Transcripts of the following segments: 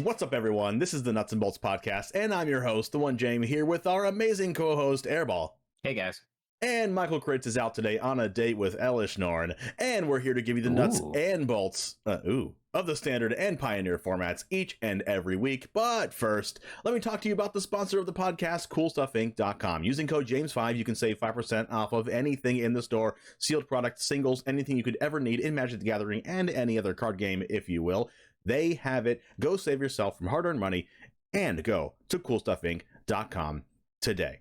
What's up, everyone? This is the Nuts and Bolts Podcast, and I'm your host, the one Jamie, here with our amazing co-host, Airball. Hey, guys. And Michael Kritz is out today on a date with Elish Norn, and we're here to give you the nuts and bolts of the standard and pioneer formats each and every week. But first, let me talk to you about the sponsor of the podcast, CoolStuffInc.com. Using code James5, you can save 5% off of anything in the store, sealed products, singles, anything you could ever need in Magic the Gathering and any other card game, if you will. They have it. Go save yourself from hard-earned money and go to CoolStuffInc.com today.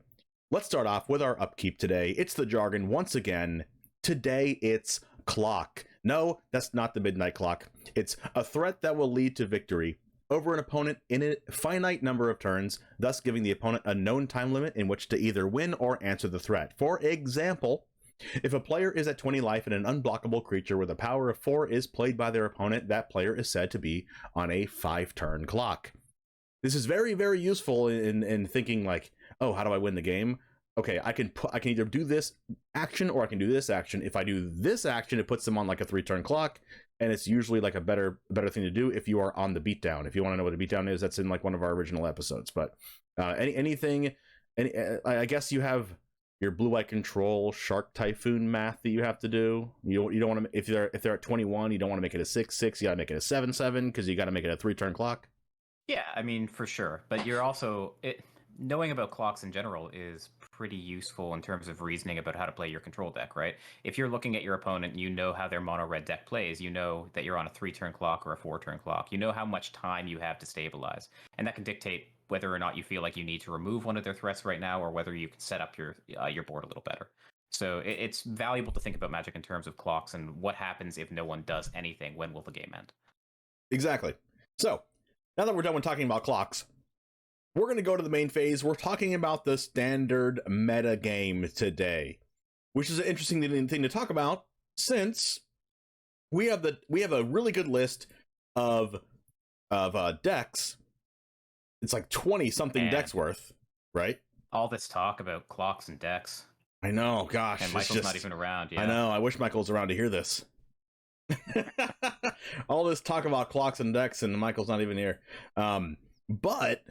Let's start off with our upkeep today. It's the jargon once again. Today it's clock. No, that's not the midnight clock. It's a threat that will lead to victory over an opponent in a finite number of turns, thus giving the opponent a known time limit in which to either win or answer the threat. For example, if a player is at 20 life and an unblockable creature with a power of 4 is played by their opponent, that player is said to be on a 5-turn clock. This is very, very useful in thinking like, oh, how do I win the game? Okay, I can either do this action or I can do this action. If I do this action, it puts them on like a 3-turn clock, and it's usually like a better thing to do if you are on the beatdown. If you want to know what a beatdown is, that's in like one of our original episodes. But I guess you have your blue-white control shark typhoon math that you have to do. You don't want to, if they're at 21, you don't want to make it a 6-6. You got to make it a 7-7 because you got to make it a 3-turn clock. Yeah, I mean, for sure. But you're also knowing about clocks in general is pretty useful in terms of reasoning about how to play your control deck, right? If you're looking at your opponent, you know how their mono red deck plays. You know that you're on a 3-turn clock or a 4-turn clock. You know how much time you have to stabilize, and that can dictate whether or not you feel like you need to remove one of their threats right now, or whether you can set up your board a little better. So it's valuable to think about Magic in terms of clocks and what happens if no one does anything. When will the game end? Exactly. So now that we're done with talking about clocks, we're going to go to the main phase. We're talking about the standard metagame today, which is an interesting thing to talk about since we have a really good list of decks. It's like 20-something decks worth, right? All this talk about clocks and decks. I know, gosh. And Michael's not even around. Yeah. I know. I wish Michael's around to hear this. All this talk about clocks and decks, and Michael's not even here. But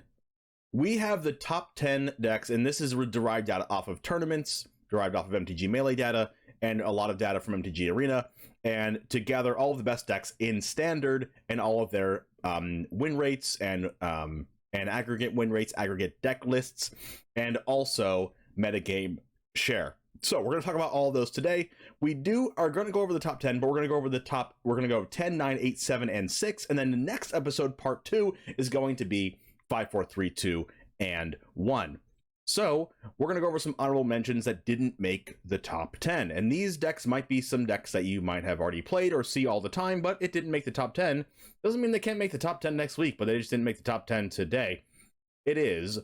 we have the top 10 decks, and this is derived data off of tournaments, derived off of MTG Melee data, and a lot of data from MTG Arena, and to gather all of the best decks in Standard and all of their win rates and aggregate win rates, aggregate deck lists, and also metagame share. So we're going to talk about all of those today. We are going to go over the top 10, but we're going to go 10, 9, 8, 7, and 6, and then the next episode, part 2, is going to be 5, 4, 3, 2, and 1. So we're going to go over some honorable mentions that didn't make the top 10. And these decks might be some decks that you might have already played or see all the time, but it didn't make the top 10. Doesn't mean they can't make the top 10 next week, but they just didn't make the top 10 today. It is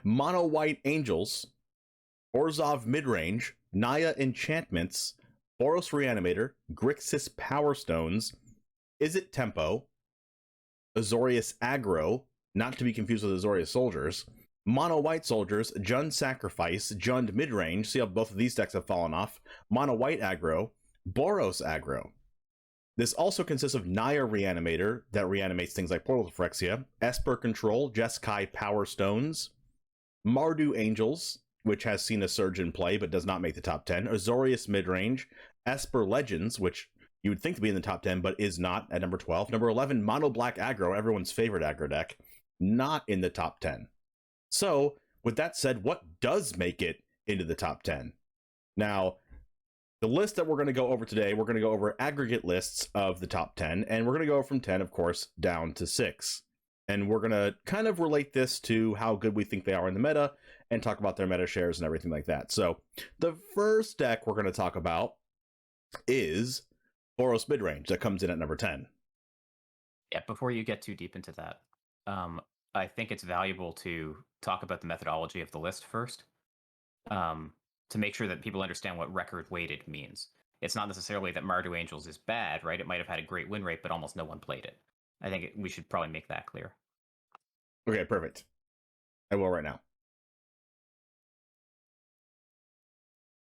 Mono White Angels, Orzhov Midrange, Naya Enchantments, Boros Reanimator, Grixis Power Stones, Izzet Tempo, Azorius Aggro, not to be confused with Azorius Soldiers, Mono White Soldiers, Jund Sacrifice, Jund Midrange, see how both of these decks have fallen off, Mono White Aggro, Boros Aggro. This also consists of Naya Reanimator, that reanimates things like Portal Phyrexia, Esper Control, Jeskai Power Stones, Mardu Angels, which has seen a surge in play but does not make the top 10, Azorius Midrange, Esper Legends, which you would think to be in the top 10 but is not at number 12, number 11, Mono Black Aggro, everyone's favorite aggro deck, not in the top 10. So, with that said, what does make it into the top 10? Now, the list that we're going to go over today, we're going to go over aggregate lists of the top 10, and we're going to go from 10, of course, down to 6. And we're going to kind of relate this to how good we think they are in the meta, and talk about their meta shares and everything like that. So, the first deck we're going to talk about is Boros Midrange, that comes in at number 10. Yeah, before you get too deep into that, I think it's valuable to talk about the methodology of the list first, to make sure that people understand what record weighted means. It's not necessarily that Mardu Angels is bad, right? It might have had a great win rate, but almost no one played it. I think we should probably make that clear. Okay, perfect. I will right now.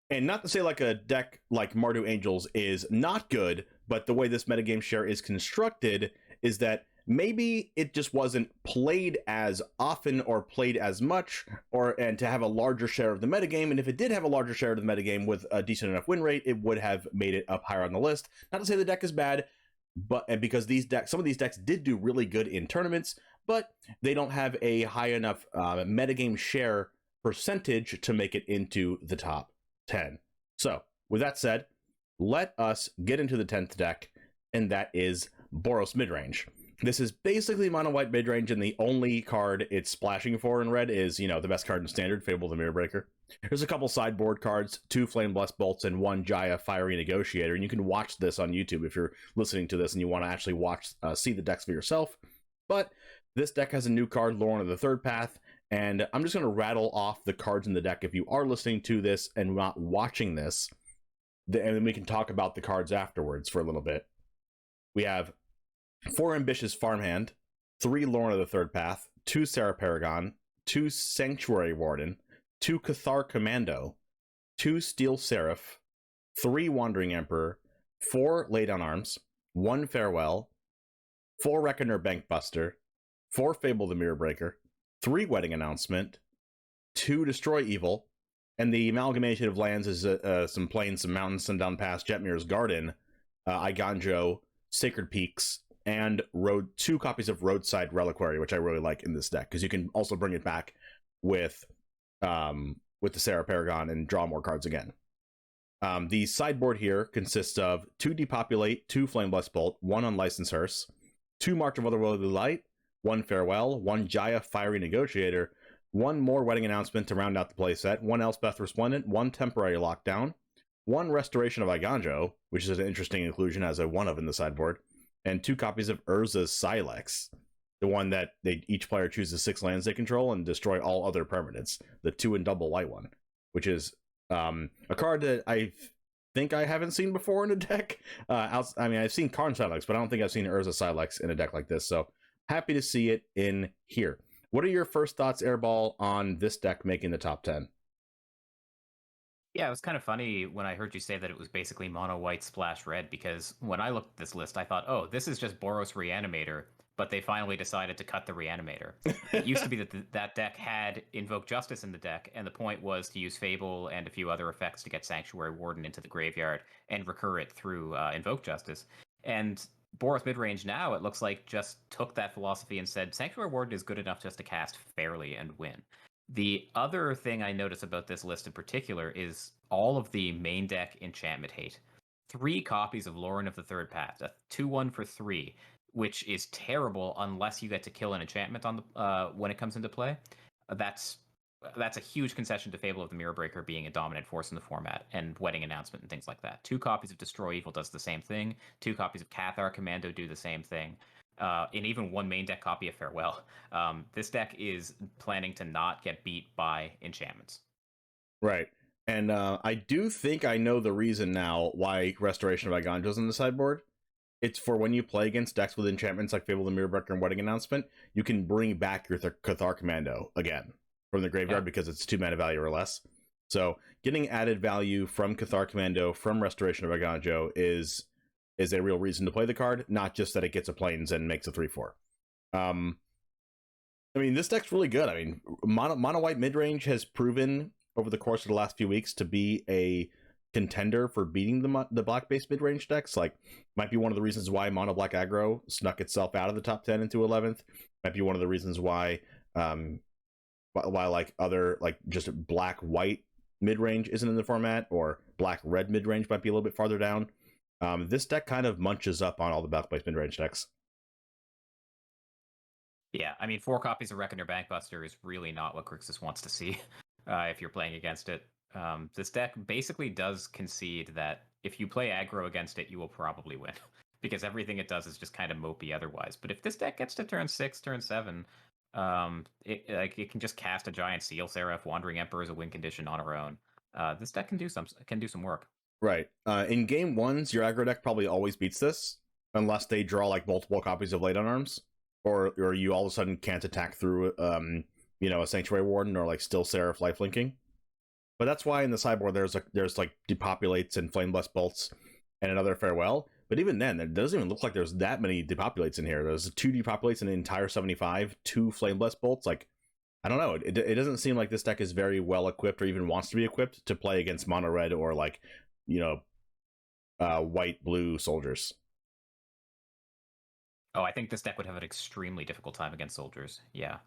And not to say like a deck like Mardu Angels is not good, but the way this metagame share is constructed is that maybe it just wasn't played as often or played as much, and to have a larger share of the metagame. And if it did have a larger share of the metagame with a decent enough win rate, it would have made it up higher on the list. Not to say the deck is bad, but because some of these decks did do really good in tournaments, but they don't have a high enough metagame share percentage to make it into the top 10. So with that said, let us get into the 10th deck, and that is Boros Midrange. This is basically mono white midrange, and the only card it's splashing for in red is, the best card in standard, Fable the Mirror Breaker. There's a couple sideboard cards, 2 Flame Blessed Bolts, and 1 Jaya Fiery Negotiator, and you can watch this on YouTube if you're listening to this and you want to actually see the decks for yourself. But this deck has a new card, Lorna of the Third Path, and I'm just going to rattle off the cards in the deck if you are listening to this and not watching this, and then we can talk about the cards afterwards for a little bit. We have 4 Ambitious Farmhand, 3 Lorna of the Third Path, 2 Sarah Paragon, 2 Sanctuary Warden, 2 Cathar Commando, 2 Steel Seraph, 3 Wandering Emperor, 4 Lay Down Arms, 1 Farewell, 4 Reckoner Bankbuster, 4 Fable the Mirror Breaker, 3 Wedding Announcement, 2 Destroy Evil, and the amalgamation of lands is some plains, some mountains, Sundown Pass, Jetmir's Garden, Iganjo, Sacred Peaks, and 2 copies of Roadside Reliquary, which I really like in this deck, because you can also bring it back with the Sarah Paragon and draw more cards again. The sideboard here consists of 2 Depopulate, 2 Flame Blessed Bolt, 1 Unlicensed Hearse, 2 March of Otherworldly Light, 1 Farewell, 1 Jaya Fiery Negotiator, 1 more Wedding Announcement to round out the playset, 1 Elspeth Resplendent, 1 Temporary Lockdown, 1 Restoration of Iganjo, which is an interesting inclusion as a 1-of in the sideboard, and 2 copies of Urza's Silex, the one that each player chooses 6 lands they control and destroy all other permanents, the 2 and double white one, which is a card that I think I haven't seen before in a deck. I've seen Karn Silex, but I don't think I've seen Urza Silex in a deck like this, so happy to see it in here. What are your first thoughts, Airball, on this deck making the top 10? Yeah, it was kind of funny when I heard you say that it was basically mono white splash red, because when I looked at this list, I thought, oh, this is just Boros Reanimator, but they finally decided to cut the Reanimator. It used to be that that deck had Invoke Justice in the deck, and the point was to use Fable and a few other effects to get Sanctuary Warden into the graveyard and recur it through Invoke Justice. And Boros Midrange now, it looks like, just took that philosophy and said Sanctuary Warden is good enough just to cast fairly and win. The other thing I notice about this list in particular is all of the main deck enchantment hate. 3 copies of Lauren of the Third Path, a 2-1 for 3, which is terrible unless you get to kill an enchantment on the when it comes into play. That's a huge concession to Fable of the Mirror Breaker being a dominant force in the format, and Wedding Announcement and things like that. 2 copies of Destroy Evil does the same thing. 2 copies of Cathar Commando do the same thing. And even 1 main deck copy of Farewell. This deck is planning to not get beat by enchantments. Right. And I do think I know the reason now why Restoration of Iganjo's in the sideboard. It's for when you play against decks with enchantments like Fable the Mirror Breaker and Wedding Announcement, you can bring back your Cathar Commando again from the graveyard because it's 2 mana value or less. So getting added value from Cathar Commando, from Restoration of Iganjo is a real reason to play the card, not just that it gets a plains and makes a 3/4. This deck's really good. Mono white midrange has proven over the course of the last few weeks to be a contender for beating the black based midrange decks. Like, might be one of the reasons why mono black aggro snuck itself out of the top 10 into 11th. Might be one of the reasons why like other, like, just black white midrange isn't in the format, or black red midrange might be a little bit farther down. This deck kind of munches up on all the black based midrange decks. Yeah, 4 copies of Reckoner Bankbuster is really not what Grixis wants to see if you're playing against it. This deck basically does concede that if you play aggro against it, you will probably win, because everything it does is just kind of mopey otherwise. But if this deck gets to turn 6, turn 7, it can just cast a giant Seal Seraph. Wandering Emperor as a win condition on her own. This deck can do some work. Right. In game 1s, your aggro deck probably always beats this, unless they draw like multiple copies of Lay Down Arms, or you all of a sudden can't attack through a Sanctuary Warden or like Still Seraph lifelinking. But that's why in the sideboard there's like Depopulates and Flame Blessed Bolts and another Farewell. But even then, it doesn't even look like there's that many depopulates in here. There's 2 depopulates in the entire 75, 2 Flame Blessed Bolts. Like, I don't know. It doesn't seem like this deck is very well equipped or even wants to be equipped to play against mono red or like, white blue soldiers. Oh, I think this deck would have an extremely difficult time against soldiers. Yeah.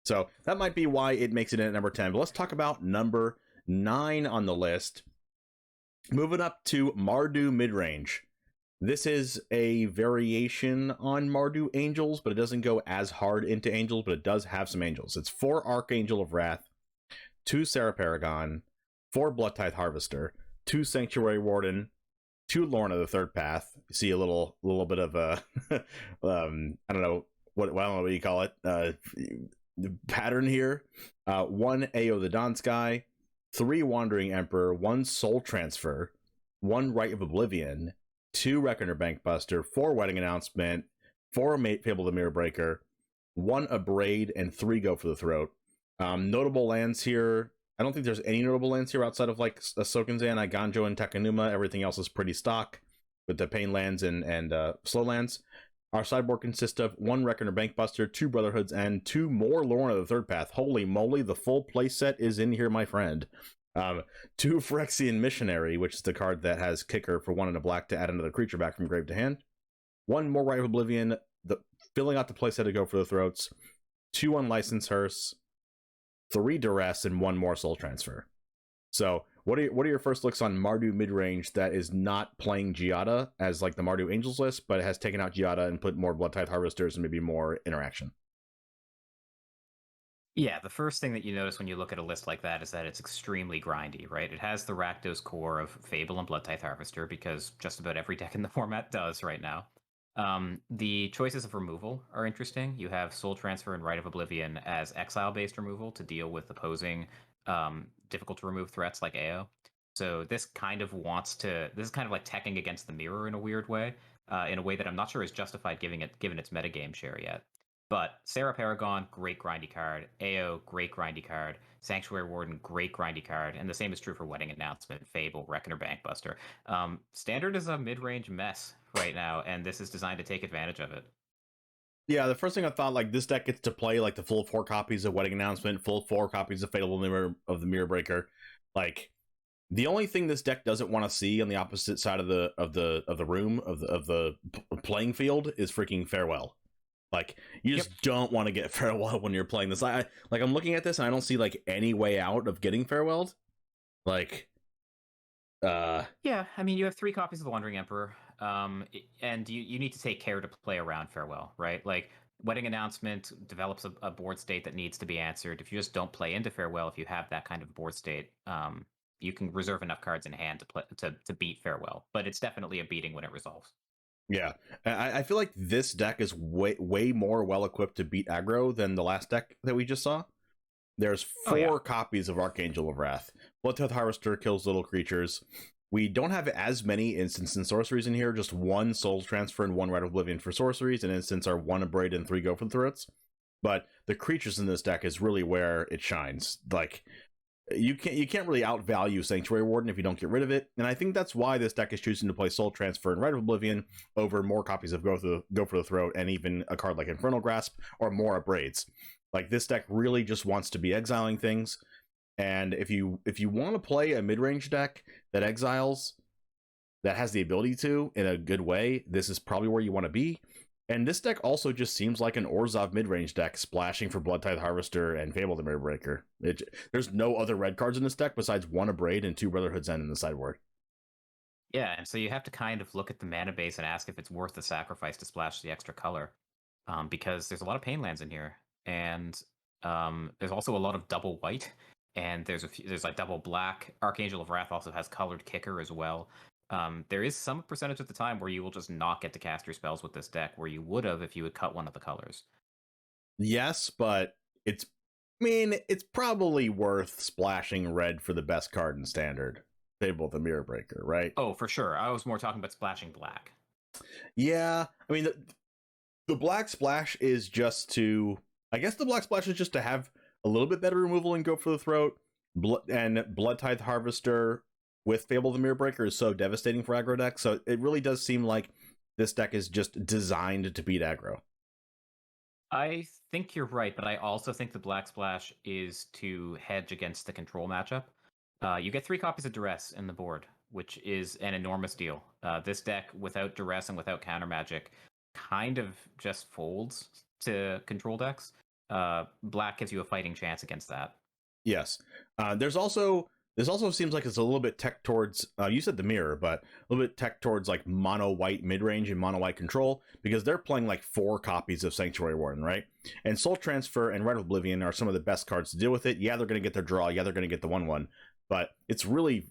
So that might be why it makes it in at number 10. But let's talk about number 9 on the list. Moving up to Mardu Midrange. This is a variation on Mardu Angels, but it doesn't go as hard into Angels, but it does have some Angels. It's 4 Archangel of Wrath, 2 Sarah Paragon, 4 Bloodtithe Harvester, 2 Sanctuary Warden, 2 Lorna the Third Path. You see a little bit of a I don't know what you call it, the pattern here. 1 Ao the Dawn Sky, 3 Wandering Emperor, 1 Soul Transfer, 1 Rite of Oblivion, 2 Reckoner Bankbuster, 4 Wedding Announcement, 4 Fable the Mirror Breaker, 1 Abrade, and 3 Go for the Throat. Notable lands here. I don't think there's any notable lands here outside of like Sokenzan, Ganjo, and Takanuma. Everything else is pretty stock with the Pain lands and slow lands. Our sideboard consists of 1 Reckoner Bankbuster, 2 Brotherhood's End, 2 more Lorna the Third Path. Holy moly, the full play set is in here, my friend. 2 Phyrexian Missionary, which is the card that has kicker for 1 and a black to add another creature back from grave to hand. 1 more Rite of Oblivion, filling out the playset to Go for the Throats. 2 Unlicensed Hearse, 3 Duress, and 1 more Soul Transfer. So, what are your first looks on Mardu Midrange that is not playing Giada as like the Mardu Angels list, but has taken out Giada and put more Bloodtithe Harvesters and maybe more interaction? Yeah, the first thing that you notice when you look at a list like that is that it's extremely grindy, right? It has the Rakdos core of Fable and Bloodtithe Harvester, because just about every deck in the format does right now. The choices of removal are interesting. You have Soul Transfer and Rite of Oblivion as exile-based removal to deal with opposing difficult to remove threats like AO. So this is kind of like teching against the mirror in a weird way, in a way that I'm not sure is justified given its metagame share yet. But Sarah Paragon, great grindy card. AO, great grindy card. Sanctuary Warden, great grindy card. And the same is true for Wedding Announcement, Fable, Reckoner Bankbuster. Standard is a mid-range mess right now, and this is designed to take advantage of it. Yeah, the first thing I thought, like, this deck gets to play like the full 4 copies of Wedding Announcement, full 4 copies of Fatal of the Mirror Breaker. Like, the only thing this deck doesn't want to see on the opposite side of the room of the playing field is freaking Farewell. Like, you just don't want to get Farewell when you're playing this. I'm looking at this and I don't see like any way out of getting Farewelled. Like, yeah, I mean, you have 3 copies of the Wandering Emperor, and you need to take care to play around Farewell, right? Like, Wedding Announcement develops a board state that needs to be answered. If you just don't play into Farewell, if you have that kind of board state, you can reserve enough cards in hand to beat Farewell. But it's definitely a beating when it resolves. Yeah, I feel like this deck is way more well equipped to beat aggro than the last deck that we just saw. There's 4 copies of Archangel of Wrath. Bloodtithe Harvester kills little creatures. We don't have as many instants and sorceries in here, just 1 Soul Transfer and 1 Rite of Oblivion for sorceries, and instants are 1 Abrade and 3 Go for the Throats. But the creatures in this deck is really where it shines. Like, you can't really outvalue Sanctuary Warden if you don't get rid of it, and I think that's why this deck is choosing to play Soul Transfer and Rite of Oblivion over more copies of Go for the Throat, and even a card like Infernal Grasp or more Abrades. Like, this deck really just wants to be exiling things, and if you want to play a mid-range deck that exiles, that has the ability to in a good way, this is probably where you want to be. And this deck also just seems like an Orzhov mid-range deck, splashing for Bloodtithe Harvester and Fable the Mirror Breaker. There's no other red cards in this deck besides 1 Abrade and 2 Brotherhood's End in the sideboard. Yeah, and so you have to kind of look at the mana base and ask if it's worth the sacrifice to splash the extra color, because there's a lot of pain lands in here, and there's also a lot of double white, and there's like double black. Archangel of Wrath also has colored kicker as well. There is some percentage of the time where you will just not get to cast your spells with this deck, where you would have if you had cut one of the colors. Yes, but it's probably worth splashing red for the best card in Standard, Fable the Mirror Breaker, right? Oh, for sure. I was more talking about splashing black. Yeah, I mean, the black splash is just to... I guess the black splash is just to have a little bit better removal and Go for the Throat, and Bloodtithe Harvester with Fable the Mirror Breaker is so devastating for aggro decks. So it really does seem like this deck is just designed to beat aggro. I think you're right, but I also think the Black Splash is to hedge against the control matchup. You get 3 copies of Duress in the board, which is an enormous deal. This deck, without Duress and without Counter Magic, kind of just folds to control decks. Black gives you a fighting chance against that. Yes. This also seems like it's a little bit tech towards, you said the mirror, but a little bit tech towards like mono white mid-range and mono white control, because they're playing like 4 copies of Sanctuary Warden, right? And Soul Transfer and Rite of Oblivion are some of the best cards to deal with it. Yeah, they're going to get their draw. Yeah, they're going to get the 1/1. But it's really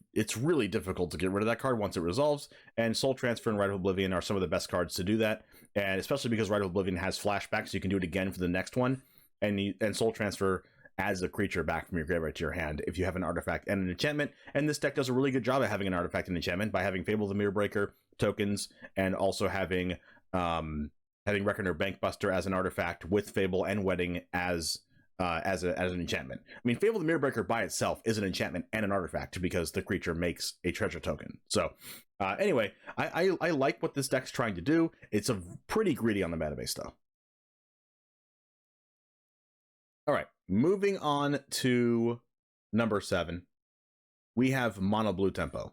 difficult to get rid of that card once it resolves. And Soul Transfer and Rite of Oblivion are some of the best cards to do that. And especially because Rite of Oblivion has flashbacks, so you can do it again for the next one. And Soul Transfer adds a creature back from your graveyard to your hand if you have an artifact and an enchantment. And this deck does a really good job of having an artifact and enchantment by having Fable the Mirror Breaker tokens, and also having Reckoner Bankbuster as an artifact with Fable and Wedding as an enchantment. I mean, Fable the Mirror Breaker by itself is an enchantment and an artifact because the creature makes a treasure token. So anyway, I like what this deck's trying to do. It's a pretty greedy on the meta base though. All right, moving on to number 7. We have Mono Blue Tempo.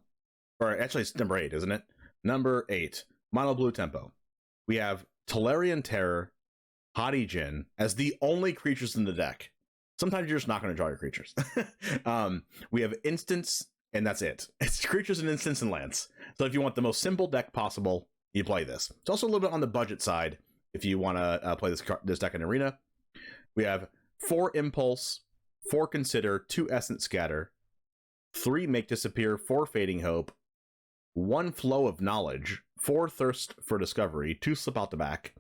Or actually, it's number 8, isn't it? Number 8, Mono Blue Tempo. We have Tolarian Terror, Hadi Djinn as the only creatures in the deck. Sometimes you're just not going to draw your creatures. We have instants, and that's it. It's creatures and instants and lands. So if you want the most simple deck possible, you play this. It's also a little bit on the budget side if you want to play this deck in Arena. We have 4 Impulse, 4 Consider, 2 Essence Scatter, 3 Make Disappear, 4 Fading Hope, 1 Flow of Knowledge, 4 Thirst for Discovery, 2 Slip Out the Back,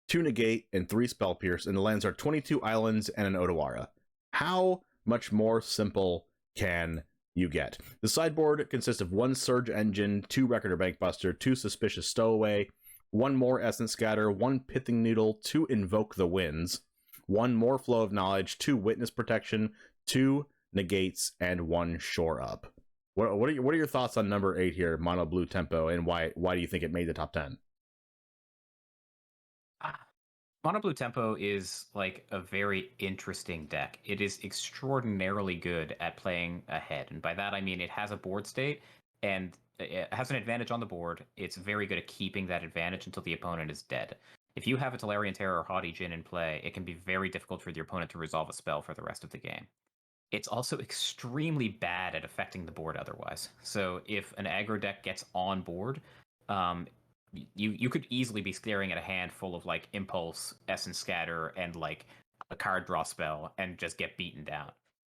2 Negate, and 3 Spell Pierce, and the lands are 22 Islands and an Otawara. How much more simple can you get? The sideboard consists of 1 Surge Engine, 2 Reckoner Bankbuster, 2 Suspicious Stowaway, 1 more Essence Scatter, 1 Pithing Needle, 2 Invoke the Winds, 1 more Flow of Knowledge, 2 Witness Protection, 2 Negates, and 1 Shore Up. What are your thoughts on number 8 here, Mono Blue Tempo, and why do you think it made the top 10? Mono Blue Tempo is like a very interesting deck. It is extraordinarily good at playing ahead, and by that I mean it has a board state and it has an advantage on the board. It's very good at keeping that advantage until the opponent is dead. If you have a Tolarian Terror or Hadi Djinn in play, it can be very difficult for the opponent to resolve a spell for the rest of the game. It's also extremely bad at affecting the board otherwise. So if an aggro deck gets on board, you could easily be staring at a hand full of like Impulse, Essence Scatter, and like a card draw spell and just get beaten down.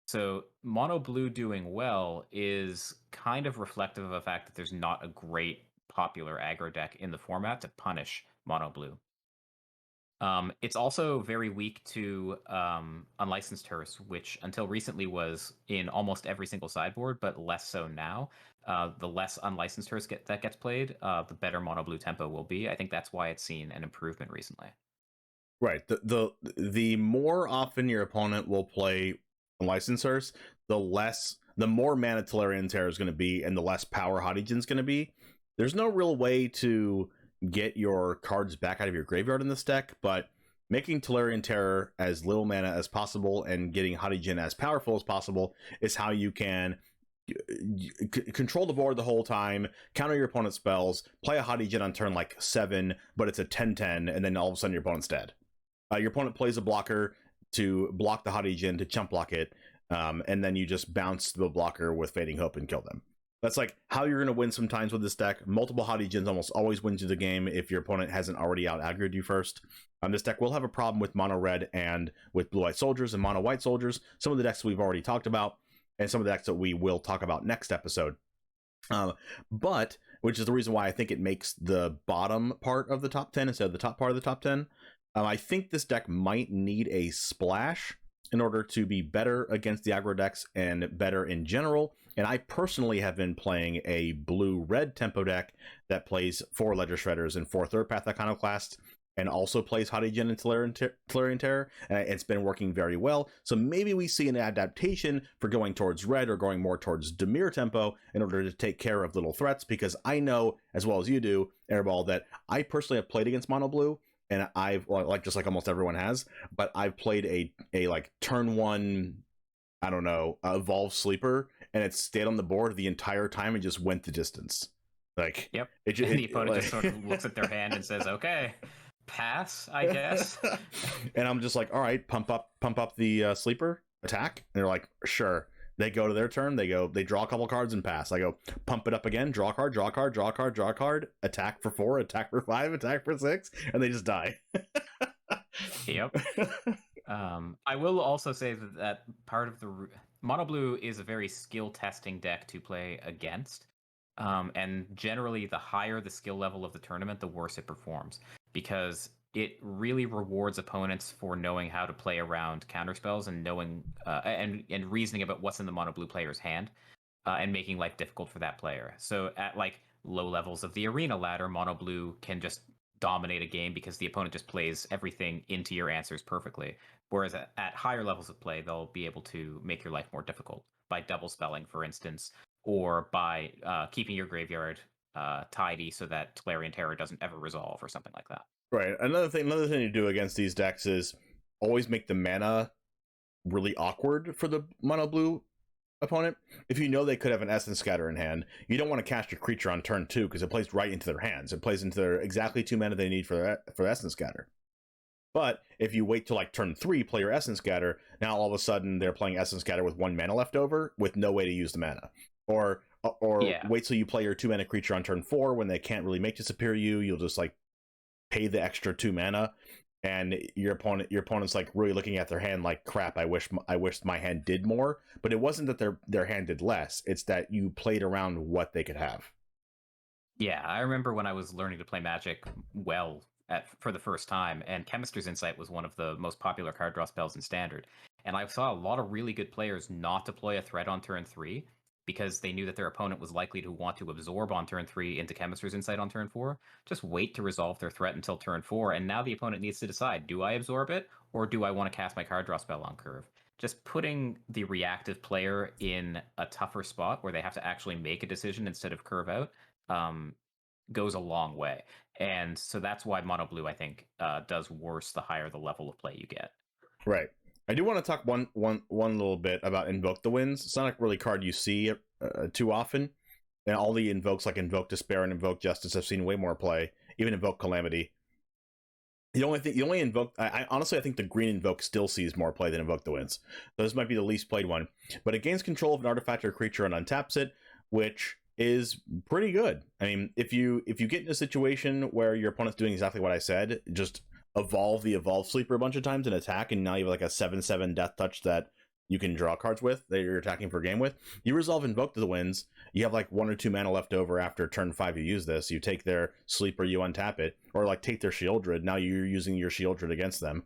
So Mono Blue doing well is kind of reflective of the fact that there's not a great popular aggro deck in the format to punish Mono Blue. It's also very weak to Unlicensed Hearse, which until recently was in almost every single sideboard, but less so now. The less Unlicensed Hearse that gets played, the better Mono Blue Tempo will be. I think that's why it's seen an improvement recently. Right. The more often your opponent will play Unlicensed Hearse, the more mana Tolarian Terror is going to be, and the less power Hadi Djinn's going to be. There's no real way to get your cards back out of your graveyard in this deck, but making Tolarian Terror as little mana as possible and getting Hadi Djinn as powerful as possible is how you can control the board the whole time, counter your opponent's spells, play a Hadi Djinn on turn like 7, but it's a 10-10, and then all of a sudden your opponent's dead. Your opponent plays a blocker to block the Hadi Djinn, to chump block it, and then you just bounce the blocker with Fading Hope and kill them. That's like how you're going to win sometimes with this deck. Multiple Hadi Djinns almost always wins you the game if your opponent hasn't already out-aggroed you first. This deck will have a problem with mono red and with blue-white soldiers and mono white soldiers. Some of the decks we've already talked about, and some of the decks that we will talk about next episode. But, which is the reason why I think it makes the bottom part of the top 10 instead of the top part of the top 10. I think this deck might need a splash in order to be better against the aggro decks and better in general. And I personally have been playing a blue-red tempo deck that plays 4 Ledger Shredders and 4 Third Path Iconoclasts. and also plays Hadigen and Tolarian Terror, and it's been working very well. So maybe we see an adaptation for going towards red or going more towards Dimir tempo in order to take care of little threats, because I know, as well as you do, Airball, that I personally have played against Mono Blue, and I've, like, just like almost everyone has, but I've played a like turn one, I don't know, evolve sleeper, and it stayed on the board the entire time and just went the distance. Like, yep. And the opponent just sort of looks at their hand and says, "Okay, pass, I guess." And I'm just like, all right, pump up the sleeper attack, and they're like, sure. They go to their turn, they draw a couple cards and pass. I go, pump it up again, draw a card, draw a card, draw a card, draw a card, attack for 4, attack for 5, attack for 6, and they just die. Yep. I will also say that part of the Mono Blue is a very skill testing deck to play against. And generally, the higher the skill level of the tournament, the worse it performs, because it really rewards opponents for knowing how to play around counterspells and knowing and reasoning about what's in the Mono Blue player's hand, and making life difficult for that player. So at like low levels of the arena ladder, Mono Blue can just dominate a game because the opponent just plays everything into your answers perfectly. Whereas at higher levels of play, they'll be able to make your life more difficult by double spelling, for instance, or by keeping your graveyard tidy so that Tolarian Terror doesn't ever resolve or something like that. Right. Another thing to do against these decks is always make the mana really awkward for the Mono Blue opponent. If you know they could have an Essence Scatter in hand, you don't want to cast your creature on turn 2 because it plays right into their hands. It plays into their exactly 2 mana they need for the Essence Scatter. But if you wait till like turn 3, play your Essence Scatter, now all of a sudden they're playing Essence Scatter with 1 mana left over with no way to use the mana. Or wait till you play your 2 mana creature on turn 4 when they can't really make disappear you. You'll just like pay the extra 2 mana, and your opponent's like really looking at their hand like, crap, I wish my hand did more. But it wasn't that their hand did less, it's that you played around what they could have. Yeah, I remember when I was learning to play Magic well for the first time, and Chemist's Insight was one of the most popular card draw spells in Standard, and I saw a lot of really good players not deploy a threat on turn 3 because they knew that their opponent was likely to want to absorb on turn 3 into Chemist's Insight on turn 4. Just wait to resolve their threat until turn 4, and now the opponent needs to decide, do I absorb it, or do I want to cast my card draw spell on curve? Just putting the reactive player in a tougher spot where they have to actually make a decision instead of curve out goes a long way. And so that's why Mono Blue, I think, does worse the higher the level of play you get. Right. I do want to talk one little bit about Invoke the Winds. It's not a really card you see too often. And all the invokes like Invoke Despair and Invoke Justice have seen way more play. Even Invoke Calamity. The only Invoke, I honestly, I think the green Invoke still sees more play than Invoke the Winds. So this might be the least played one. But it gains control of an artifact or creature and untaps it, which is pretty good. I mean, if you get in a situation where your opponent's doing exactly what I said, just evolve the Evolve Sleeper a bunch of times and attack, and now you have like a 7/7 Death Touch that you can draw cards with, that you're attacking for a game with. You resolve Invoke the Winds, you have like 1 or 2 mana left over after turn 5 you use this, you take their Sleeper, you untap it, or like take their Shieldred, now you're using your Shieldred against them.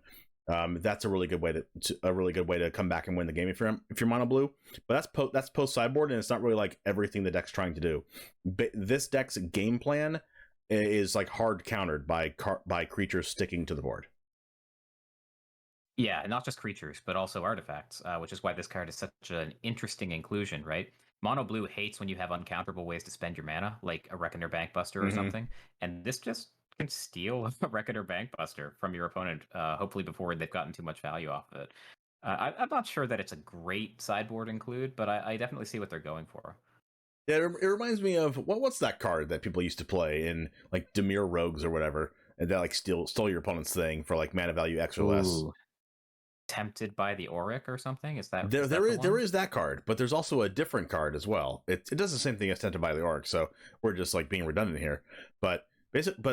That's a really good way to come back and win the game if you're Mono Blue. But that's post sideboard, and it's not really like everything the deck's trying to do. But this deck's game plan is like hard countered by creatures sticking to the board. Yeah, not just creatures, but also artifacts, which is why this card is such an interesting inclusion, right? Mono Blue hates when you have uncounterable ways to spend your mana, like a Reckoner Bankbuster or something, and this just can steal a Reckoner Bankbuster from your opponent, hopefully before they've gotten too much value off of it. I'm not sure that it's a great sideboard include, but I definitely see what they're going for. Yeah, it reminds me of what's that card that people used to play in like Dimir Rogues or whatever, and that like stole your opponent's thing for like mana value X or less. Tempted by the Auric or something? Is that there is that card, but there's also a different card as well. It does the same thing as Tempted by the Auric, so we're just like being redundant here. But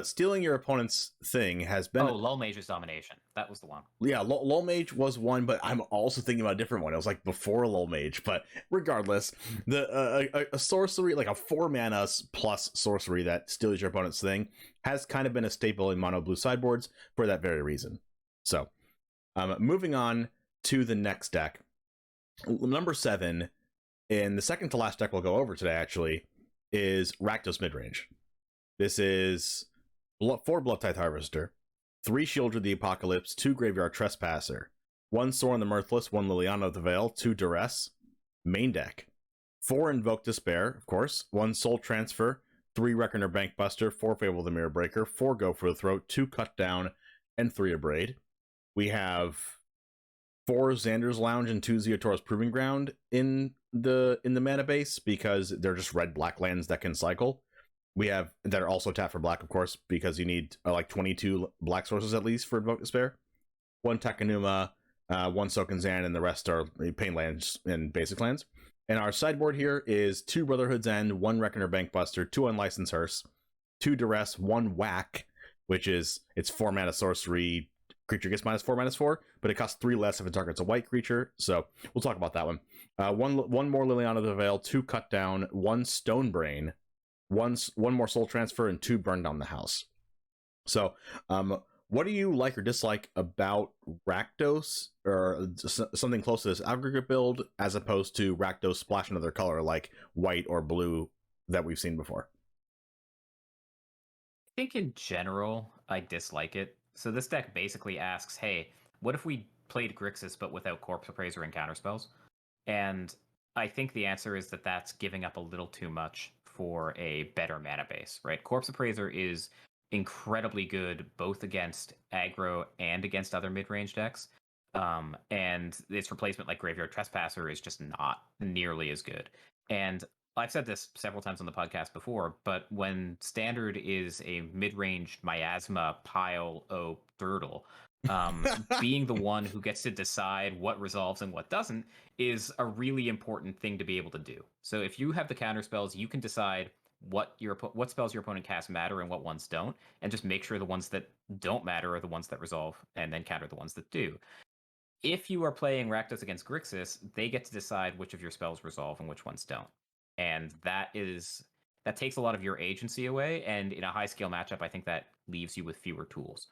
stealing your opponent's thing has been Lull Mage's Domination. That was the one. Yeah, Lull Mage was one, but I'm also thinking about a different one. It was like before Lull Mage, but regardless, a sorcery, like a 4 mana plus sorcery that steals your opponent's thing, has kind of been a staple in Mono Blue sideboards for that very reason. So, moving on to the next deck, number 7, in the second to last deck we'll go over today actually, is Rakdos Midrange. This is 4 Blood Tithe Harvester, 3 Shield of the Apocalypse, 2 Graveyard Trespasser, 1 Sorin the Mirthless, 1 Liliana of the Veil, 2 Duress, main deck. 4 Invoke Despair, of course, 1 Soul Transfer, 3 Reckoner Bankbuster, 4 Fable the Mirror Breaker, 4 Go for the Throat, 2 Cut Down, and 3 Abrade. We have 4 Xander's Lounge and 2 Zeotor's Proving Ground in the mana base because they're just red-black lands that can cycle. We have that are also tapped for black, of course, because you need like 22 black sources at least for Invoke Despair. 1 Takenuma, 1 Soken Zan, and the rest are pain lands and basic lands. And our sideboard here is 2 Brotherhood's End, 1 Reckoner Bankbuster, 2 Unlicensed Hearse, 2 Duress, 1 Whack, which is it's 4 mana sorcery. Creature gets -4/-4, but it costs 3 less if it targets a white creature. So we'll talk about that one. One more Liliana of the Veil, 2 Cut Down, 1 Stone Brain, one more Soul Transfer, and 2 Burn Down the House. So, what do you like or dislike about Rakdos or something close to this aggregate build as opposed to Rakdos splash another color like white or blue that we've seen before? I think in general, I dislike it. So this deck basically asks, hey, what if we played Grixis but without Corpse Appraiser and counterspells? And I think the answer is that that's giving up a little too much for a better mana base, right? Corpse Appraiser is incredibly good both against aggro and against other mid-range decks. And its replacement, like Graveyard Trespasser, is just not nearly as good. And I've said this several times on the podcast before, but when Standard is a mid-range miasma pile o turtle, being the one who gets to decide what resolves and what doesn't is a really important thing to be able to do. So if you have the counter spells, you can decide what spells your opponent casts matter and what ones don't, and just make sure the ones that don't matter are the ones that resolve, and then counter the ones that do. If you are playing Rakdos against Grixis, they get to decide which of your spells resolve and which ones don't. And that takes a lot of your agency away. And in a high scale matchup, I think that leaves you with fewer tools.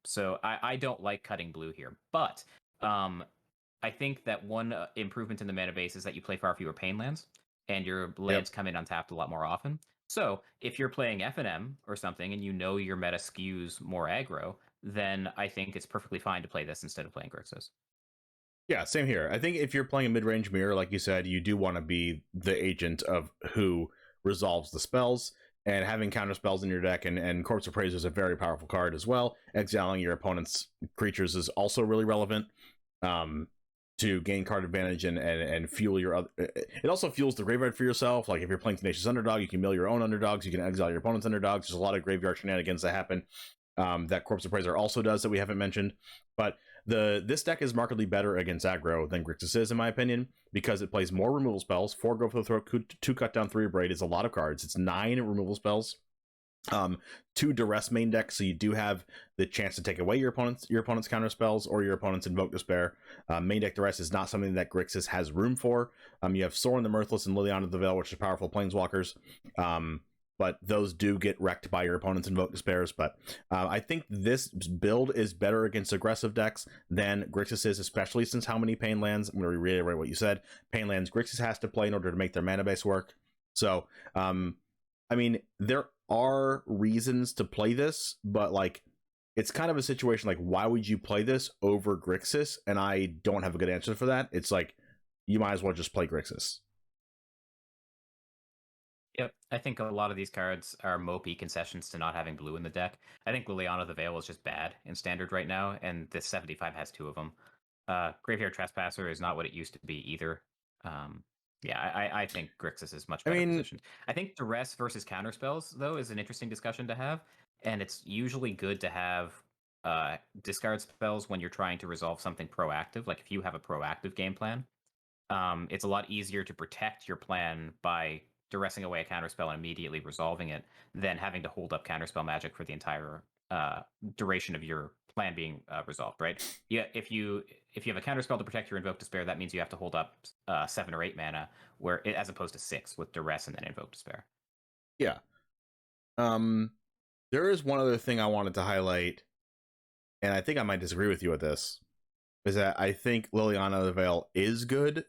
So I don't like cutting blue here. But I think that one improvement in the mana base is that you play far fewer pain lands, and your lands come in untapped a lot more often. So if you're playing F&M or something and you know your meta skews more aggro, then I think it's perfectly fine to play this instead of playing Grixis. Yeah, same here. I think if you're playing a mid-range mirror, like you said, you do want to be the agent of who resolves the spells, and having counter spells in your deck and Corpse Appraiser is a very powerful card as well. Exiling your opponent's creatures is also really relevant to gain card advantage and fuel your other. It also fuels the graveyard for yourself. Like if you're playing Tenacious Underdog, you can mill your own underdogs, you can exile your opponent's underdogs. There's a lot of graveyard shenanigans that happen that Corpse Appraiser also does that we haven't mentioned. But this deck is markedly better against aggro than Grixis is, in my opinion, because it plays more removal spells. 4 Go for the Throat, 2 Cut Down, 3 Abrade is a lot of cards. It's 9 removal spells. 2 Duress main deck, so you do have the chance to take away your opponent's counter spells or your opponent's Invoke Despair. Main deck Duress is not something that Grixis has room for. You have Sorin the Mirthless and Liliana of the Veil, which are powerful planeswalkers. But those do get wrecked by your opponent's Invoke Despairs. But I think this build is better against aggressive decks than Grixis is, especially since how many pain lands, I'm going to reiterate what you said, pain lands Grixis has to play in order to make their mana base work. So, I mean, there are reasons to play this, but like, it's kind of a situation like, why would you play this over Grixis? And I don't have a good answer for that. It's like, you might as well just play Grixis. Yep, I think a lot of these cards are mopey concessions to not having blue in the deck. I think Liliana the Veil is just bad in Standard right now, and this 75 has 2 of them. Graveyard Trespasser is not what it used to be either. I think Grixis is much better positioned. I think Duress versus Counterspells, though, is an interesting discussion to have, and it's usually good to have discard spells when you're trying to resolve something proactive. Like if you have a proactive game plan, it's a lot easier to protect your plan by duressing away a counterspell and immediately resolving it than having to hold up counterspell magic for the entire duration of your plan being resolved, right? Yeah, if you have a counterspell to protect your Invoke Despair, that means you have to hold up 7 or 8 mana, as opposed to 6 with Duress and then Invoke Despair. Yeah. There is one other thing I wanted to highlight, and I think I might disagree with you with this, is that I think Liliana of the Veil is good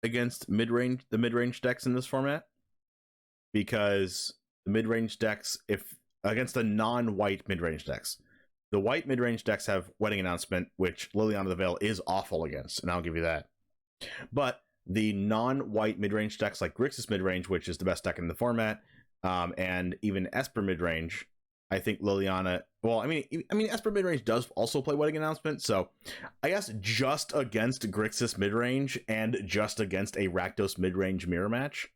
against the mid-range decks in this format, because the mid-range decks, if against the non-white mid-range decks, The white mid-range decks have Wedding Announcement, which Liliana the Veil is awful against, and I'll give you that. But the non-white mid-range decks like Grixis mid-range, which is the best deck in the format, and even Esper mid-range, I think Liliana. Well, I mean, Esper mid-range does also play Wedding Announcement, so I guess just against Grixis mid-range and just against a Rakdos mid-range mirror match,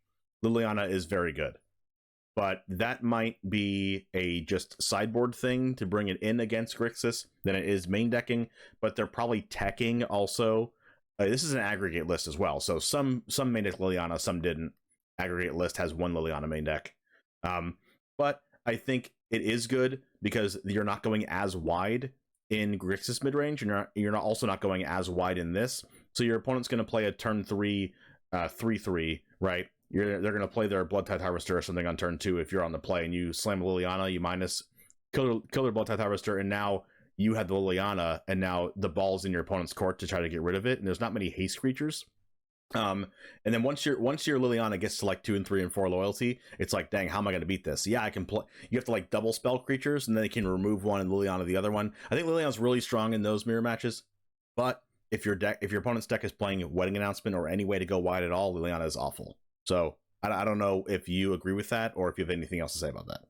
Liliana is very good. But that might be a just sideboard thing to bring it in against Grixis than it is main decking. But they're probably teching also. This is an aggregate list as well, so some main deck Liliana, some didn't. Aggregate list has one Liliana main deck, but I think it is good because you're not going as wide in Grixis midrange, and you're not also not going as wide in this. So your opponent's going to play a turn 3, 3/3, right? They're going to play their Blood Tithe Harvester or something on turn 2 if you're on the play, and you slam Liliana, you minus kill their Blood Tithe Harvester, and now you had the Liliana, and now the ball's in your opponent's court to try to get rid of it, and there's not many haste creatures. And then once your Liliana gets to like 2 and 3 and 4 loyalty, it's like, dang, how am I going to beat this? Yeah, I can play. You have to like double spell creatures, and then they can remove one and Liliana the other one. I think Liliana's really strong in those mirror matches, but if your opponent's deck is playing Wedding Announcement or any way to go wide at all, Liliana is awful. So I don't know if you agree with that or if you have anything else to say about that.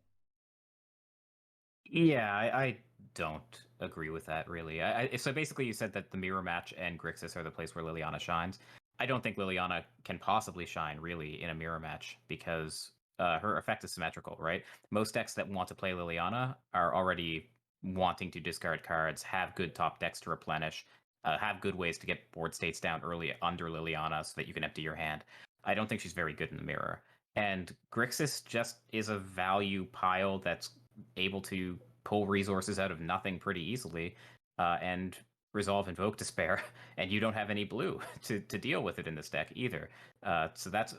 Yeah, I don't agree with that, really. So basically you said that the mirror match and Grixis are the place where Liliana shines. I don't think Liliana can possibly shine, really, in a mirror match because her effect is symmetrical, right? Most decks that want to play Liliana are already wanting to discard cards, have good top decks to replenish, have good ways to get board states down early under Liliana so that you can empty your hand. I don't think she's very good in the mirror. And Grixis just is a value pile that's able to pull resources out of nothing pretty easily and resolve Invoke Despair, and you don't have any blue to deal with it in this deck either. So that's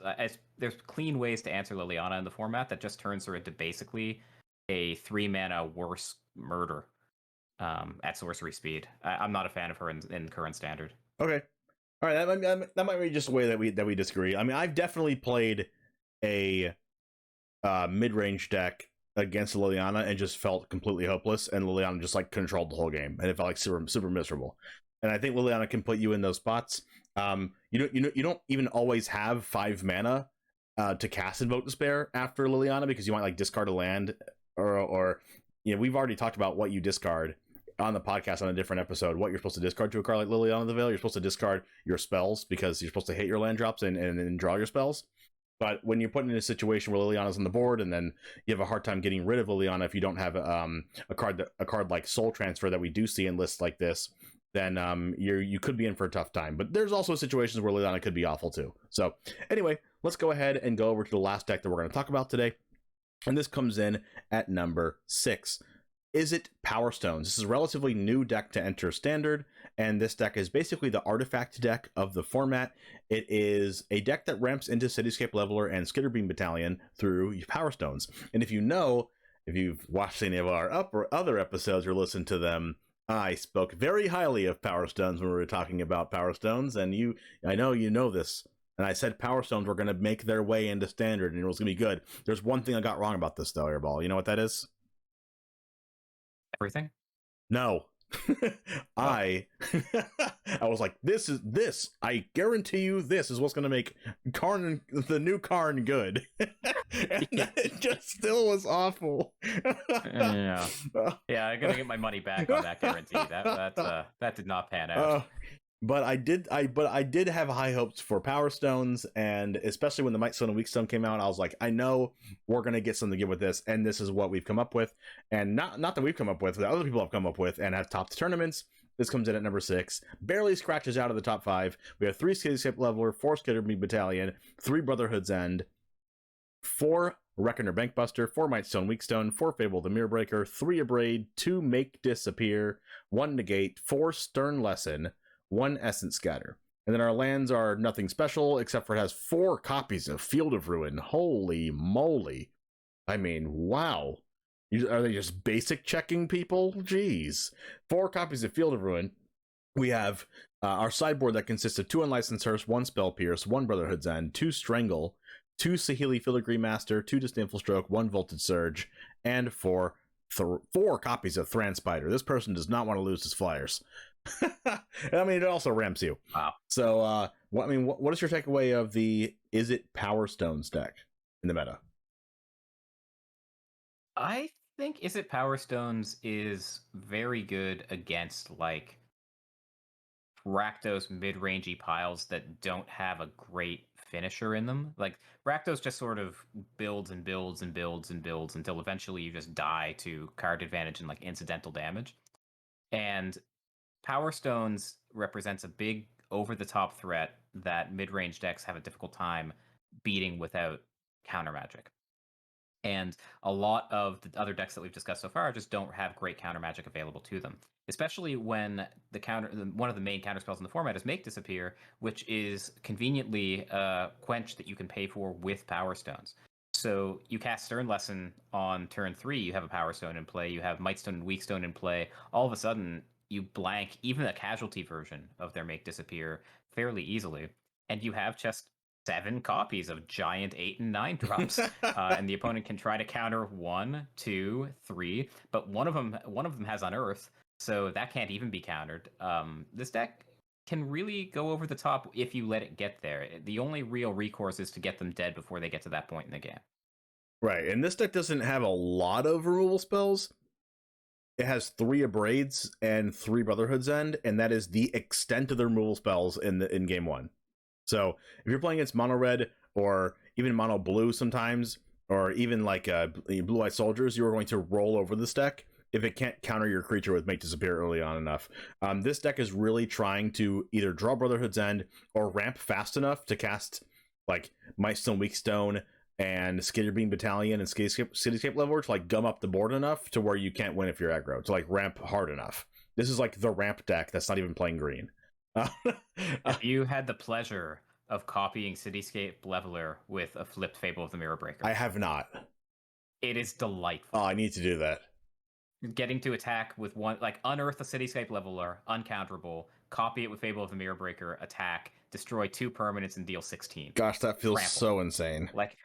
there's clean ways to answer Liliana in the format that just turns her into basically a 3-mana worse murder at sorcery speed. I'm not a fan of her in current standard. Okay. All right, that might be just a way that we disagree. I mean, I've definitely played a mid-range deck against Liliana and just felt completely hopeless, and Liliana just like controlled the whole game, and it felt like super miserable. And I think Liliana can put you in those spots. You don't even always have 5 mana to cast Invoke Despair after Liliana because you might like discard a land or we've already talked about what you discard on the podcast on a different episode, what you're supposed to discard to a card like Liliana the Veil. You're supposed to discard your spells because you're supposed to hit your land drops and draw your spells. But when you're put in a situation where Liliana's on the board and then you have a hard time getting rid of Liliana if you don't have a card like Soul Transfer that we do see in lists like this, then you could be in for a tough time. But there's also situations where Liliana could be awful too. So anyway, let's go ahead and go over to the last deck that we're going to talk about today. And this comes in at number 6. Izzet Power Stones. This is a relatively new deck to enter standard, and this deck is basically the artifact deck of the format. It is a deck that ramps into Cityscape Leveler and Skitterbeam Battalion through Power Stones. And if you've watched any of our other episodes or listened to them, I spoke very highly of Power Stones when we were talking about Power Stones, and I know you know this. And I said Power Stones were going to make their way into standard, and it was going to be good. There's one thing I got wrong about this, though, Airball. You know what that is? Everything? No. I was like, this. I guarantee you, this is what's going to make Karn, the new Karn, good. And it just still was awful. Yeah, I gotta get my money back on that guarantee. That did not pan out. But I did have high hopes for Power Stones, and especially when the Might Stone and Weak Stone came out, I was like, I know we're gonna get something good with this, and this is what we've come up with. And not that we've come up with, that other people have come up with and have topped tournaments. This comes in at number 6, barely scratches out of the top 5. We have 3 Cityscape Leveler, 4 Skitterbeam Battalion, 3 Brotherhood's End, 4 Reckoner Bankbuster, 4 Might Stone Weak Stone, 4 Fable the Mirror Breaker, 3 Abrade, 2 Make Disappear, 1 Negate, 4 Stern Lesson, 1 Essence Scatter. And then our lands are nothing special, except for it has 4 copies of Field of Ruin. Holy moly. I mean, wow. Are they just basic checking people? Jeez. 4 copies of Field of Ruin. We have our sideboard that consists of 2 Unlicensed Hearse, 1 Spell Pierce, 1 Brotherhood's End, 2 Strangle, 2 Saheeli Filigree Master, 2 Disdainful Stroke, 1 Voltage Surge, and 4 4 copies of Thran Spider. This person does not want to lose his flyers. I mean, it also ramps you. Wow. So, what is your takeaway of the Is It Power Stones deck in the meta? I think Is It Power Stones is very good against like Rakdos mid-rangey piles that don't have a great finisher in them. Like Rakdos just sort of builds and builds and builds and builds until eventually you just die to card advantage and like incidental damage. And Power Stones represents a big over-the-top threat that mid-range decks have a difficult time beating without counter magic. And a lot of the other decks that we've discussed so far just don't have great counter magic available to them, especially when one of the main counter spells in the format is Make Disappear, which is conveniently a quench that you can pay for with Power Stones. So you cast Stern Lesson on turn 3, you have a Power Stone in play, you have Mightstone and Weakstone in play. All of a sudden, you blank even a casualty version of their Make Disappear fairly easily, and you have just 7 copies of giant 8 and 9 drops, and the opponent can try to counter 1, 2, 3, but one of them has Unearth, so that can't even be countered. This deck can really go over the top if you let it get there. The only real recourse is to get them dead before they get to that point in the game. Right, and this deck doesn't have a lot of removal spells. It has 3 Abrades and 3 Brotherhood's End, and that is the extent of the removal spells in game 1. So if you're playing against mono red or even mono blue sometimes, or even like blue eyed soldiers, you are going to roll over this deck if it can't counter your creature with Make Disappear early on enough. This deck is really trying to either draw Brotherhood's End or ramp fast enough to cast like Mightstone, Weakstone, and Skitterbeam Battalion and Cityscape Leveler to like gum up the board enough to where you can't win if you're aggro, to like ramp hard enough. This is like the ramp deck that's not even playing green. If you had the pleasure of copying Cityscape Leveler with a flipped Fable of the Mirror Breaker, I have not. It is delightful. Oh, I need to do that. Getting to attack with one, like unearth a Cityscape Leveler, uncounterable, copy it with Fable of the Mirror Breaker, attack, destroy 2 permanents, and deal 16. Gosh, that feels Trample. so insane. Like,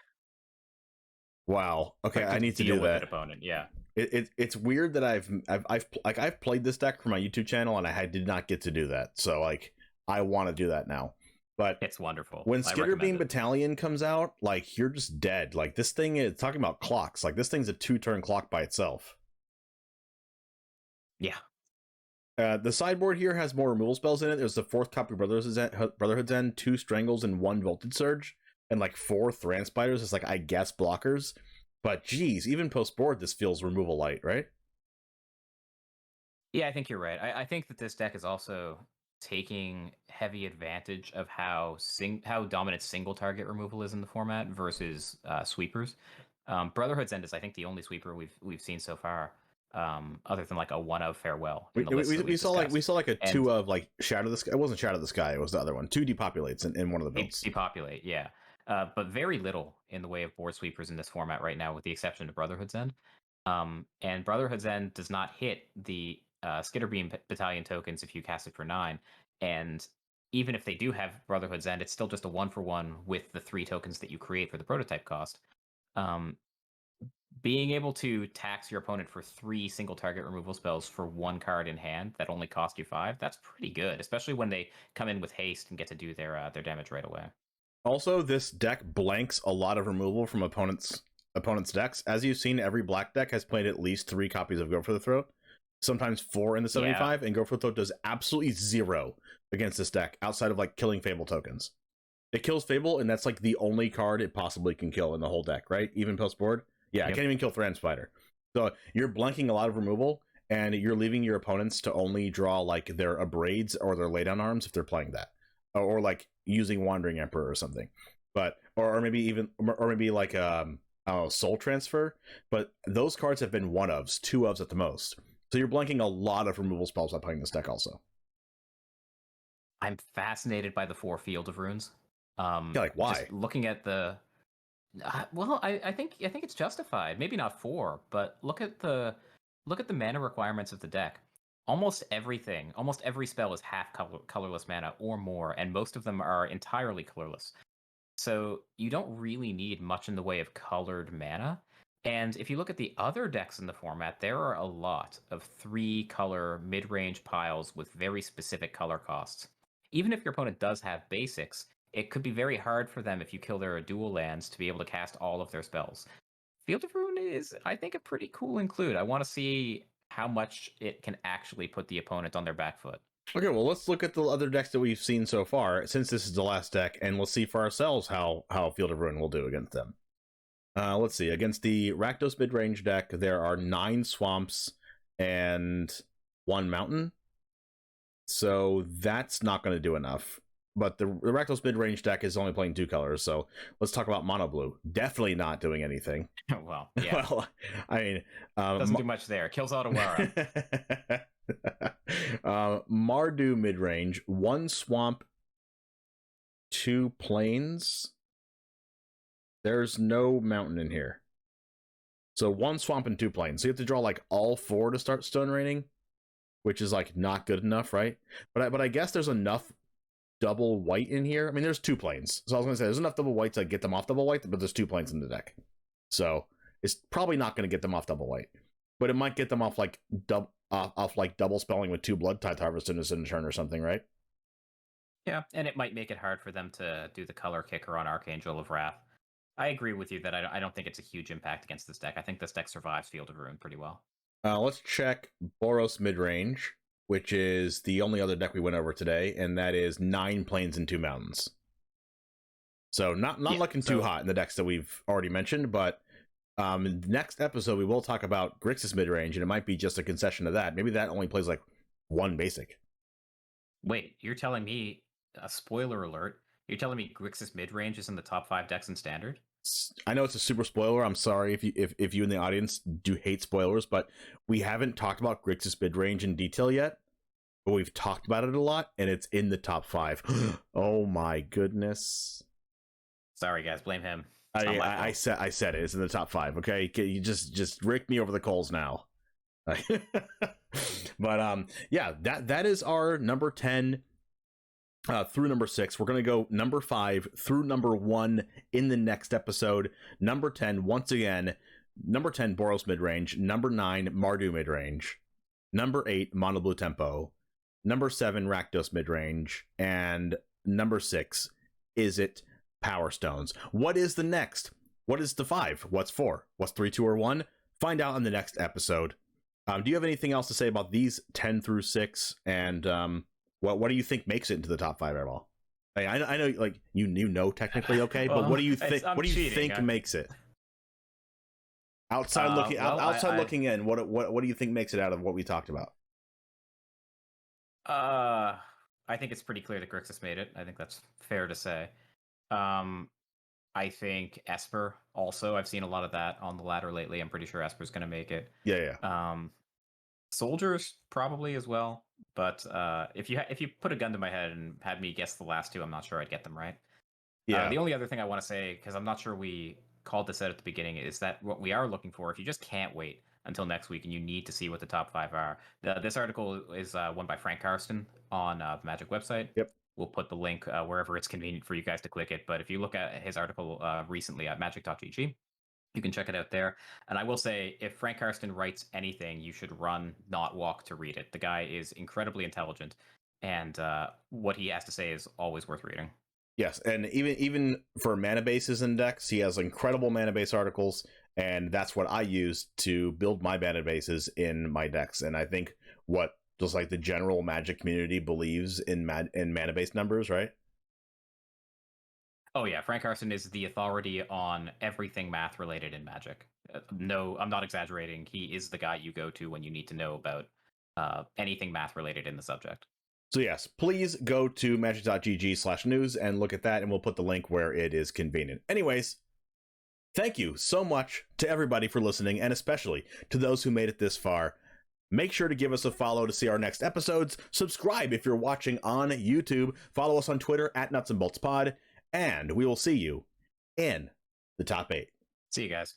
wow. Okay, I need to do that. Opponent, yeah. It's weird that I've played this deck for my YouTube channel and I did not get to do that. So like I want to do that now. But it's wonderful. When Skitterbeam Battalion comes out, like you're just dead. Like this thing is talking about clocks. Like this thing's a 2-turn clock by itself. Yeah. The sideboard here has more removal spells in it. There's the 4th copy of Brotherhood's End, 2 Strangles, and 1 Voltage Surge, and like 4 Thran Spiders. It's like I guess blockers. But geez, even post-board, this feels removal light, right? Yeah, I think you're right. I think that this deck is also taking heavy advantage of how dominant single target removal is in the format versus sweepers. Brotherhood's End is, I think, the only sweeper we've seen so far, other than like a 1 of Farewell. We saw like a 2 of like Shadow the Sky. It wasn't Shadow the Sky. It was the other one. 2 depopulates in one of the builds. Depopulate, yeah. But very little in the way of board sweepers in this format right now, with the exception of Brotherhood's End. And Brotherhood's End does not hit the Skitterbeam Battalion tokens if you cast it for 9. And even if they do have Brotherhood's End, it's still just a 1-for-1 with the 3 tokens that you create for the prototype cost. Being able to tax your opponent for 3 single target removal spells for 1 card in hand that only cost you 5, that's pretty good, especially when they come in with haste and get to do their damage right away. Also, this deck blanks a lot of removal from opponents' decks. As you've seen, every black deck has played at least 3 copies of Go for the Throat, sometimes 4 in the 75, and Go for the Throat does absolutely 0 against this deck, outside of like killing Fable tokens. It kills Fable, and that's like the only card it possibly can kill in the whole deck, right? Even post-board? Yeah, I can't even kill Thran Spider. So you're blanking a lot of removal, and you're leaving your opponents to only draw like their Abrades or their laydown arms if they're playing that, or like using Wandering Emperor or something. But or maybe like Soul Transfer. But those cards have been 1-ofs, 2-ofs at the most. So you're blanking a lot of removal spells by playing this deck also. I'm fascinated by the 4 Field of Runes. Yeah, like why? Just looking at the well, I think it's justified. Maybe not 4, but look at the mana requirements of the deck. Almost every spell is half colorless mana or more, and most of them are entirely colorless. So you don't really need much in the way of colored mana. And if you look at the other decks in the format, there are a lot of 3-color mid-range piles with very specific color costs. Even if your opponent does have basics, it could be very hard for them if you kill their dual lands to be able to cast all of their spells. Field of Ruin is, I think, a pretty cool include. I want to see how much it can actually put the opponent on their back foot. Okay, well, let's look at the other decks that we've seen so far, since this is the last deck, and we'll see for ourselves how Field of Ruin will do against them. Let's see. Against the Rakdos mid-range deck, there are 9 swamps and 1 mountain. So that's not going to do enough. But the Rakdos mid-range deck is only playing 2 colors, so let's talk about mono blue. Definitely not doing anything. Well, yeah. Well, I mean... doesn't do much there. Kills Otawara. Mardu mid-range, 1 swamp, 2 plains... There's no mountain in here. So 1 swamp and 2 plains. So you have to draw like all 4 to start stone raining, which is like not good enough, right? But I guess there's enough double white in here. I mean, there's 2 plains. So I was gonna say there's enough double white to get them off double white, but there's 2 plains in the deck. So it's probably not gonna get them off double white. But it might get them off like double spelling with 2 blood tithe harvest in a turn or something, right? Yeah, and it might make it hard for them to do the color kicker on Archangel of Wrath. I agree with you that I don't think it's a huge impact against this deck. I think this deck survives Field of Ruin pretty well. Let's check Boros midrange, which is the only other deck we went over today, and that is 9 plains and 2 mountains. So not looking too hot in the decks that we've already mentioned, but next episode we will talk about Grixis midrange, and it might be just a concession to that. Maybe that only plays like 1 basic. Wait, you're telling me, a spoiler alert, you're telling me Grixis midrange is in the top 5 decks in Standard? I know it's a super spoiler. I'm sorry if you in the audience do hate spoilers, but we haven't talked about Grixis midrange in detail yet. But we've talked about it a lot, and it's in the top 5. Oh my goodness! Sorry, guys, blame him. I said it. It's in the top 5. Okay, you just rake me over the coals now. But yeah, that is our number 10. Through number 6. We're going to go number 5 through number 1 in the next episode. Number 10, once again, number 10, Boros midrange. Number 9, Mardu midrange. Number 8, Mono Blue Tempo. Number 7, Rakdos midrange. And number 6, Is It Power Stones. What is the next? What is the 5? What's 4? What's 3, 2, or 1? Find out in the next episode. Do you have anything else to say about these 10 through 6? And what do you think makes it into the top 5 at all? I know, like you know technically, okay, but what do you think? What do you think makes it? Outside looking in, what do you think makes it out of what we talked about? I think it's pretty clear that Grixis made it. I think that's fair to say. I think Esper also. I've seen a lot of that on the ladder lately. I'm pretty sure Esper's going to make it. Yeah. Soldiers probably as well. But if you put a gun to my head and had me guess the last 2, I'm not sure I'd get them right. Yeah. The only other thing I want to say, because I'm not sure we called this out at the beginning, is that what we are looking for, if you just can't wait until next week and you need to see what the top 5 are, this article is one by Frank Karsten on the Magic website. Yep. We'll put the link wherever it's convenient for you guys to click it. But if you look at his article recently at magic.gg, you can check it out there. And I will say, if Frank Karsten writes anything, you should run, not walk to read it. The guy is incredibly intelligent, and what he has to say is always worth reading. Yes, and even for mana bases in decks, he has incredible mana base articles, and that's what I use to build my mana bases in my decks. And I think what just like the general Magic community believes in mana base numbers, right? Oh yeah, Frank Karsten is the authority on everything math related in Magic. No, I'm not exaggerating. He is the guy you go to when you need to know about anything math related in the subject. So yes, please go to magic.gg/news and look at that, and we'll put the link where it is convenient. Anyways, thank you so much to everybody for listening, and especially to those who made it this far. Make sure to give us a follow to see our next episodes. Subscribe if you're watching on YouTube. Follow us on Twitter at Nuts and Bolts Pod. And we will see you in the top 8. See you guys.